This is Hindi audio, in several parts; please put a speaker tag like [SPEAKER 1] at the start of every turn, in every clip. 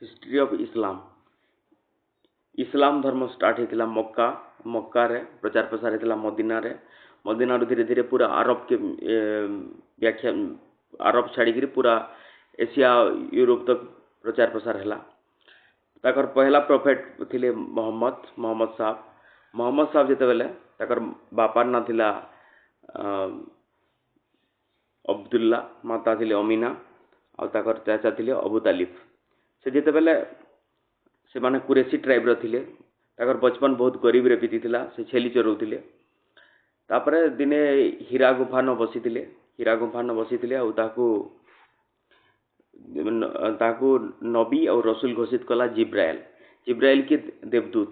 [SPEAKER 1] हिस्ट्री ऑफ इस्लाम इस्लाम धर्म स्टार्ट होता मक्का मक्का रे प्रचार प्रसार होता मदीना रे मदीना धीरे धीरे पूरा अरब के व्याख्या अरब छाड़ी पूरा एशिया यूरोप तक प्रचार प्रसार है ताकर पहला प्रॉफिट थिले मोहम्मद साहब जिते बेले ताकर बापार ना थिला अब्दुल्ला माता थिले अमीना और ताकर चाचा थिले अबू तालिब से जिते बेले से माने कुरेशी ट्राइब रो थिले ताकर बचपन बहुत गरीब रे बीतीला से छेली चरौथिले तापरे दिने हीरा गुफा न बसीथिले और ताकू नबी और रसूल घोषित कला जिब्राइल के देवदूत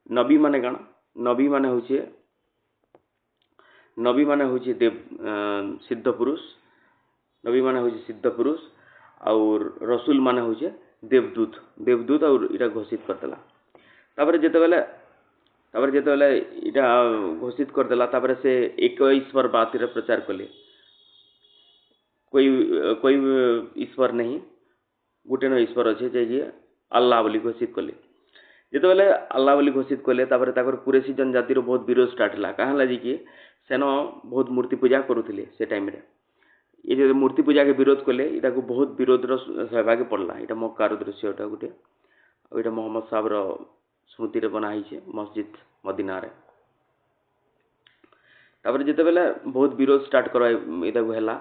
[SPEAKER 1] नबी माने कण नबी माने होची देव सिद्ध पुरुष और रसूल माने होचे देवदूत और इटा घोषित करदेला तापरे जेतेबेले इटा घोषित करदेला तापरे से 21 वर बात रे प्रचार कले कोई ईश्वर नहीं गोटे न ईश्वर अच्छे जे अल्लाह बोली घोषित कले जितेबेले अल्लाह बोली घोषित कले तापरे ताकर कुरेशी जनजाति रो बहुत विरोध स्टार्ट हला कहाँ हला कि सेन बहुत मूर्ति पूजा करुथिले से टाइम रे ये जो मूर्ति पूजा के विरोध कले इटा को बहुत विरोध रो सहभागी पड़ला इटा मक्कार दृश्य एटा गोटे और इटा मोहम्मद साहब रो स्मृति रे बना हिचे मस्जिद मदीना रे तापर जितेबेले बहुत विरोध स्टार्ट करवा इटा को हला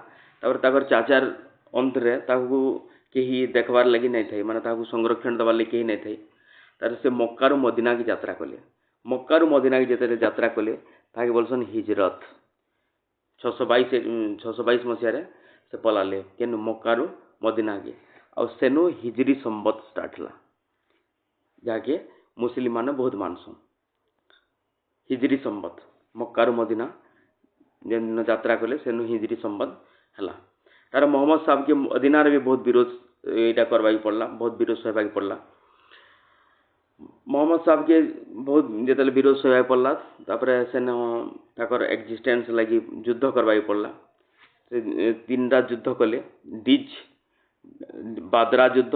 [SPEAKER 1] तापर ताकर चाचार अंत रे ताकू केही देखबार लगी नहीं थे माने ताकू संरक्षण दबार लगी केही नहीं थे तार से मक्का रो मदीना की यात्रा कले मक्का रो मदीना की जेते यात्रा कले ताके बोलसन हिजरत 622 मसीह रे से पलाले केन मक्का रो मदीना के और सेनो हिजरी संवत स्टार्ट हला जाके मुस्लिम माने बहुत मानसो हिजरी संवत मक्का रो मदीना जेन यात्रा कले सेनो हिजरी संवत हला तार मोहम्मद साहब के मदीना रे भी बहुत विरोध एटा करबाई पड़ला बहुत विरोध सहबाई पड़ला मोहम्मद साहब के बहुत जेतले विरोध सहबाई पड़ला तापरे सेन ताकर एक्जिस्टेंस लगी युद्ध करबाई पड़ला तीनटा युद्ध कले डीज बादरा युद्ध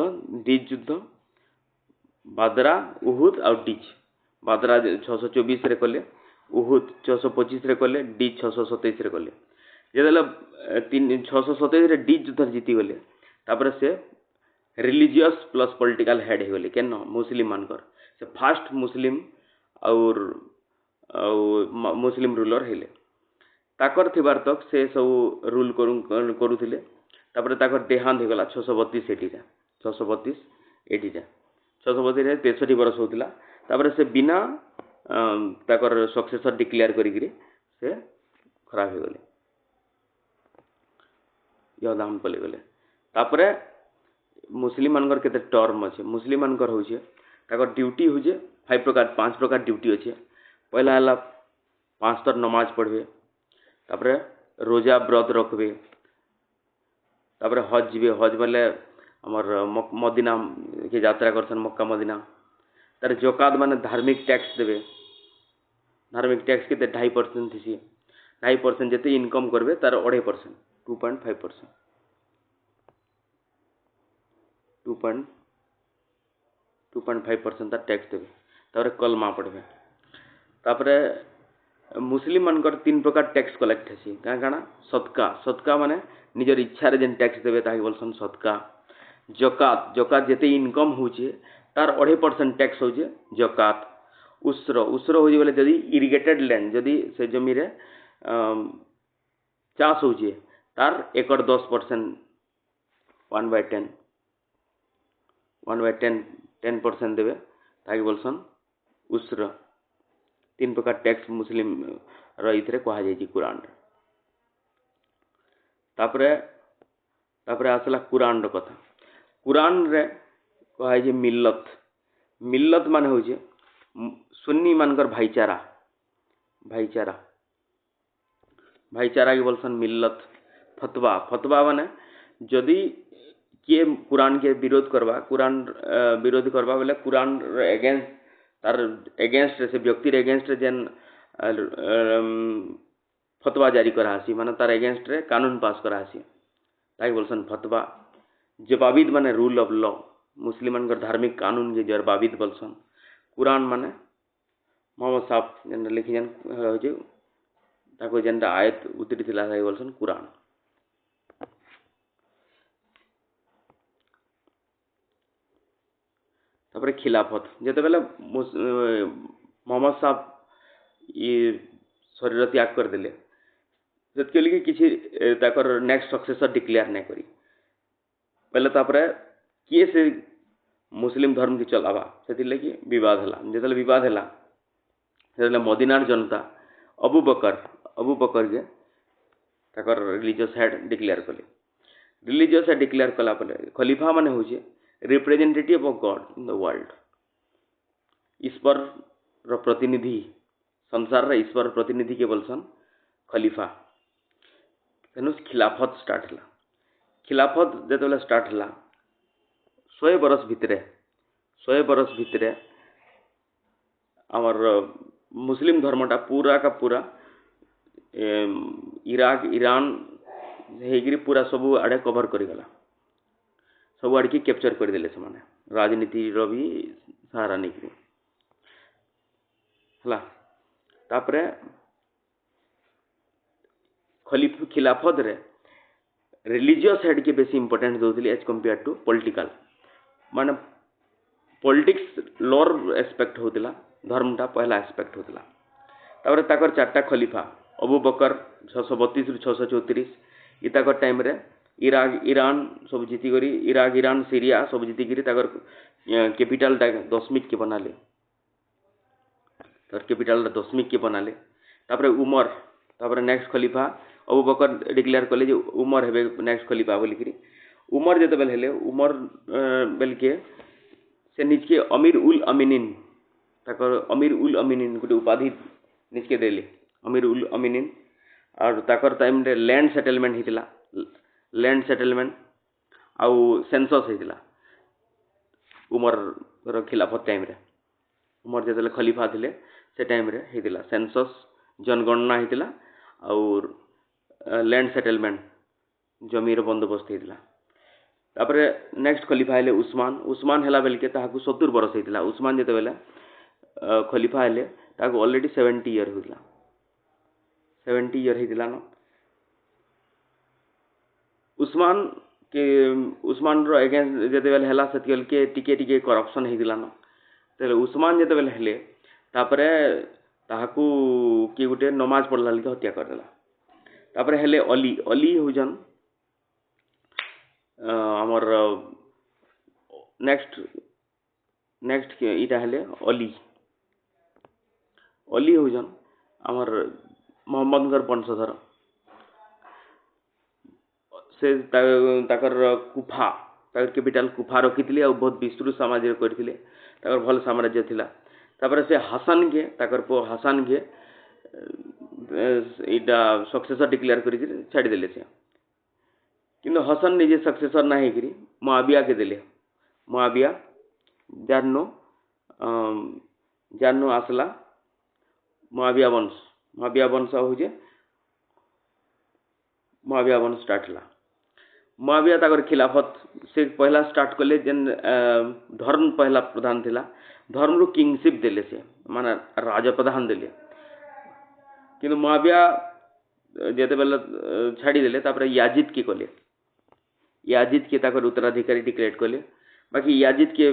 [SPEAKER 1] बादरा उहुद और डीज बादरा 624 रे कले उहुद 625 रे कले डीज 627 रे कले जेतले 627 रे डीज युद्ध जीती गले तापर से रिलीजियस प्लस पॉलिटिकल हेड हो गले केन मुस्लिम मानकर से फास्ट मुस्लिम और मुस्लिम रूलर हेले ताकर थिबार तक से सब रूल करुथिले तापर ताकर देहांत हो गला 632 एटीजा 632 रे 63 बरस होतिला तापर से बिना ताकर सक्सेसर डिक्लेयर करी से खराब हो गले या दाम पले गले तापर मुस्लिम मानकर केते टर्म अच्छे मुस्लिम मानकर होचे ताकर ड्यूटी होचे 5 प्रकार ड्यूटी अच्छे पहला हला 5 तर नमाज पढ़बे तापर रोजा व्रत रखबे तापर हज जीवे हज बोले हमर मदीना के यात्रा करसन मक्का मदीना तार जकात माने धार्मिक टैक्स देबे धार्मिक टैक्स के 2.5% थीसी 2.5% जते इनकम करबे तार 2.5% 2.5% 2.5% तार टैक्स देबे तापर कलमा पढ़बे तापर मुस्लिम मानकर 3 प्रकार टैक्स कलेक्ट हेसी काना सदका माने निजर इच्छा रे जेन टैक्स देबे ताके बोलसन सदका जकात जेते इनकम होचे तार 2.5% टैक्स होचे जकात उसरो होजे बोले जदी इरिगेटेड लैंड जदी से जमी रे चाष होचे तार एकड़ 10% 1/10% देवे ताकि बोलसन उसर 3 प्रकार टैक्स मुस्लिम रही कहा जाए कुरान तापरे आसला कुरान कथा कुरान रे कहा जाए मिल्लत माने होचे सुन्नी मानकर भाईचारा के बोलसन मिल्लत फतवा माने जदि किए कुरान के विरोध करवा बोले कुरान एगेंस्ट तार एगेंस्ट से व्यक्ति एगेंस्ट जेन फतवा जारी करासी माने तार एगेंस्ट रे कानून पास करासी ताकि बोलसन फतवा जवाबिद माने रूल ऑफ लॉ मुस्लिम मानकर धार्मिक कानून के जर बाबिद बोलसन। कुरान माने मोहम्मद साहब जेनटा लिखिजन होजे ताको जेनटा आयत उतरी थिला ताके बोलसन कुरान। तापरे खिलाफत जेते बेले मोहम्मद साहब ये शरीर त्याग कर देले सेतके लिए किसी ताकर नेक्स्ट सक्सेसर डिक्लेयर नहीं करी पहले तापरे किए से मुस्लिम धर्म की चलावा से लगी विवाद है जो विवाद है से मदीनार जनता अबू बकर के ताकर रिलीजियस हेड डिक्लेयर कले। रिलीजियस हेड डिक्लेयर कला खलीफा माने होचे representative of God in the world. ईश्वर रो प्रतिनिधि संसार रे ईश्वर प्रतिनिधि के बोलसन खलीफा। तेनु खिलाफत स्टार्ट हला। खिलाफत जेतेबेले स्टार्ट हला 100 बरस भितरे आमर मुस्लिम धर्मटा पूरा का पूरा इराक ईरान हेगिरी पूरा सबू आड़े कभर करिगला। सब आड़ की कैप्चर करदेले से राजनीति रो भी सहारा नहीं हला। तापरे खिलाफत रे रिलीजियस हेड के बेसी इंपोर्टेंट दौली एज कंपेयर टू पॉलिटिकल माने पॉलिटिक्स लोअर एस्पेक्ट होतिला धर्मटा पहला एस्पेक्ट होतिला। तापरे ताकर चारटा खलीफा अबू बकर 632 रु 634 ई ताकर टाइम रे इराक ईरान सब जीति करी इराक ईरान सीरिया सब जीति करी ताकर कैपिटल दशमिक के बनाले। ताकर कैपिटल दशमिक के बनाले। तापरे उमर तापरे नेक्स्ट खलीफा अबू बकर डिक्लेयर कले जे उमर हेबे नेक्स्ट खलीफा बोली करी। उमर जेते बेल हेले उमर बेल के से निजके अमीर उल अमीनिन ताकर अमीर उल अमीनिन गोटे उपाधि निजके देले अमीर उल अमीनिन। और ताकर टाइम रे लैंड सेटलमेंट हितला लैंड सेटलमेंट आउ सेंसस हितला उमर रो खिलाफत टाइम रे। उमर जेते खलीफा थिले से टाइम रे हितला सेंसस जनगणना हितला और लैंड सेटलमेंट जमीर बंदोबस्त हितला। तापरे नेक्स्ट खलीफा हेले उस्मान हेला बेल के ताहाकु 70 बरस हितला। उस्मान जेते बेले खलीफा हेले ताहाकु ऑलरेडी 70 ईयर हितला 70 ईयर हितला न। उस्मान रो अगेंस्ट जेते बेले हेला सेतियल के टिके करप्शन हितला न। तेले उस्मान जेते बेले हेले तापरे ताहाकु कि गुटे नमाज पढ़ला लिके हत्या कर देला। तापरे हेले अली हुजन आमर नेक्स्ट इटा हेले अली हुजन आमर मोहम्मद वंशधर से ताकर कुफा ताकर कैपिटल कुफा रखी और बहुत विस्तृत साम्राज्य करथिले ताकर भल साम्राज्य थिला। तापर से हसन के ताकर पो हसन के इटा सक्सेसर डिक्लेयर करी छाड़ी देले से। किंतु हसन निजे सक्सेसर ना हेकरी मुआविया के देले। मुआविया जाननो आसला मुआविया वंश होजे मुआविया वंश स्टार्ट ला। मुआविया ताकर खिलाफत से पहला स्टार्ट कले जेन धर्म पहला प्रधान थिला धर्म रो किंगशिप देले से माने राजा प्रधान देले। किंतु मुआविया जेते बेले छाड़ी देले तापर याजिद के कले याजिद के ताकर उत्तराधिकारी डिक्लेयर कले। बाकी याजिद के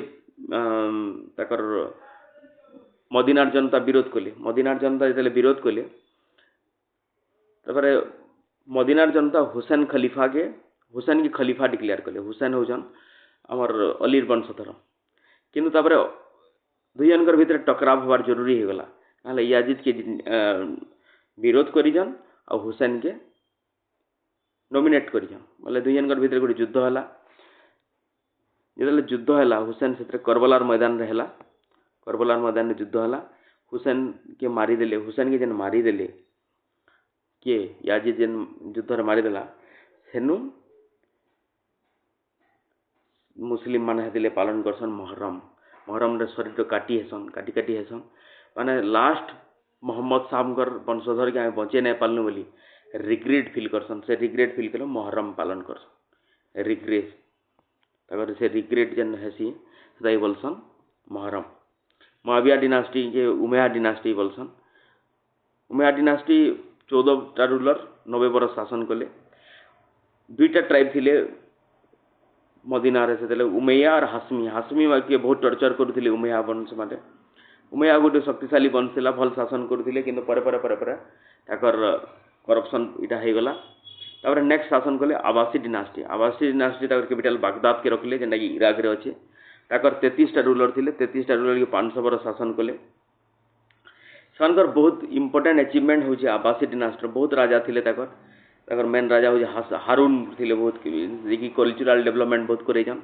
[SPEAKER 1] ताकर मदीनार जनता विरोध कले। मदीनार जनता जेते विरोध कले तापर मदीनार जनता हुसैन की खलीफा डिक्लेयर कले। हुसैन होजन आमर अलीर वंशधर। किंतु तापर दुई जनकर भितर टकराव होवार जरूरी हो गला नाले याजिद के विरोध करिजन और हुसैन के नॉमिनेट करिजन बोले दुई जनकर भितर गोटे युद्ध है। जो युद्ध है हुसैन से करबलार मैदान रे करबलार मैदान में युद्ध है। हुसैन के मारिदेले हुसैन के जेन मारिदेले किए याजिद जेन युद्ध मारिदेला सेनु मुस्लिम मान हेतिले पालन करसन मुहर्रम रे शरीर काटी हेसन माने लास्ट मोहम्मद साहब वंशधर के बचे नहीं पालनु बोली रिग्रेट फील करसन। से रिग्रेट फील कले मुहर्रम पालन करसन रिग्रेट ताकर से रिग्रेट जेन हेसी सदा बोलसन मुहर्रम। मुआविया डिनास्टी के उमैया डिनास्टी बोलसन। उमैया डिनास्टी 14टा रूलर 90 बरस शासन कले। दुईटा ट्राइब थिले मदीना रे से उमैया और हाशमी। हाशमी के बहुत टर्चर करुले उमैया वंश माने। उमैया गोटे शक्तिशाली वंश थिला, भल शासन करुले, किंतु परे परे परे परे ताकर करप्शन इटा हो गला। तापर नेक्स्ट शासन कले आबासी डिनास्टी। आबासी डिनास्टी ताकर कैपिटल बागदाद के रखले, जेनटा कि इराक रे अछि। ताकर 33टा रूलर थिले। 33टा रूलर के 500 बरस शासन कले। सेमानकर बहुत इंपोर्टेंट अचीवमेंट होछि आबासी डिनास्टी। बहुत राजा थिले ताकर मेन राजा होछि हारून थिले, बहुत कि कल्चरल डेवलपमेंट बहुत करेछन।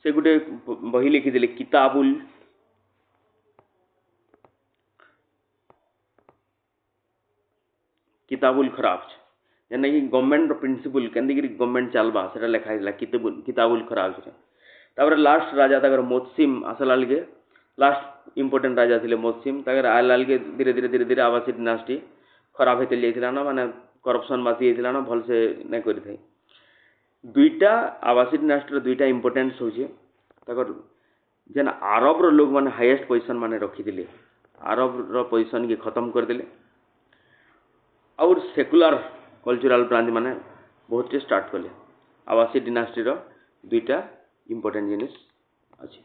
[SPEAKER 1] से गुटे बही लिखिथिले किताबुल खराज, जेना कि गवर्नमेंट प्रिंसिपल केंदी गवर्नमेंट चलबा सेटा लिखा हैला किताबुल खराज रे। तापर लास्ट राजा ताकर मोतसिम आसलाल के लास्ट इंपोर्टेंट राजा थिले मोतसिम। ताकर आलाल के धीरे धीरे आवासी डिनास्टी खराब हेते जाइथिला ना, माने करप्शन बासी जाइथिला ना, भल से नै करि थाई। दुईटा आवासी डिनास्टी दुईटा इंपोर्टेंस होचे। ताकर जेन अरब रो लोग माने हाईएस्ट पोजीशन माने रखिथिले, अरब रो पोजीशन के खत्म कर देले और सेकुलर कल्चरल ब्रांच माने बहुत टे स्टार्ट कले। आवासी डिनास्टी रो दुईटा इंपोर्टेंट जिनिस अछि।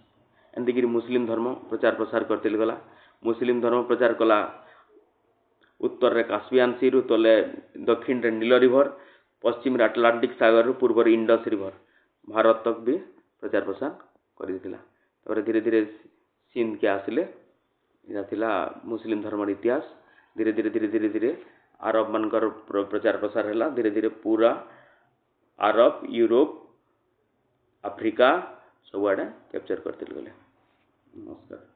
[SPEAKER 1] एंतिगिरी मुस्लिम धर्म प्रचार प्रसार करते गला। मुस्लिम धर्म प्रचार कला उत्तर रे कास्पियन सी रु, तले दक्षिण रे नील रिवर, पश्चिम रे अटलांटिक सागर रु, पूर्व रे इंडस रिवर, भारत तक भी प्रचार प्रसार कर दिला। तापर धीरे धीरे सिंध के आसिले, इना थिला मुस्लिम धर्म इतिहास। धीरे धीरे अरब मनकर प्रचार प्रसार हैला। धीरे धीरे पूरा अरब, यूरोप, अफ्रीका सब आड़े कैप्चर करते गले। नमस्कार।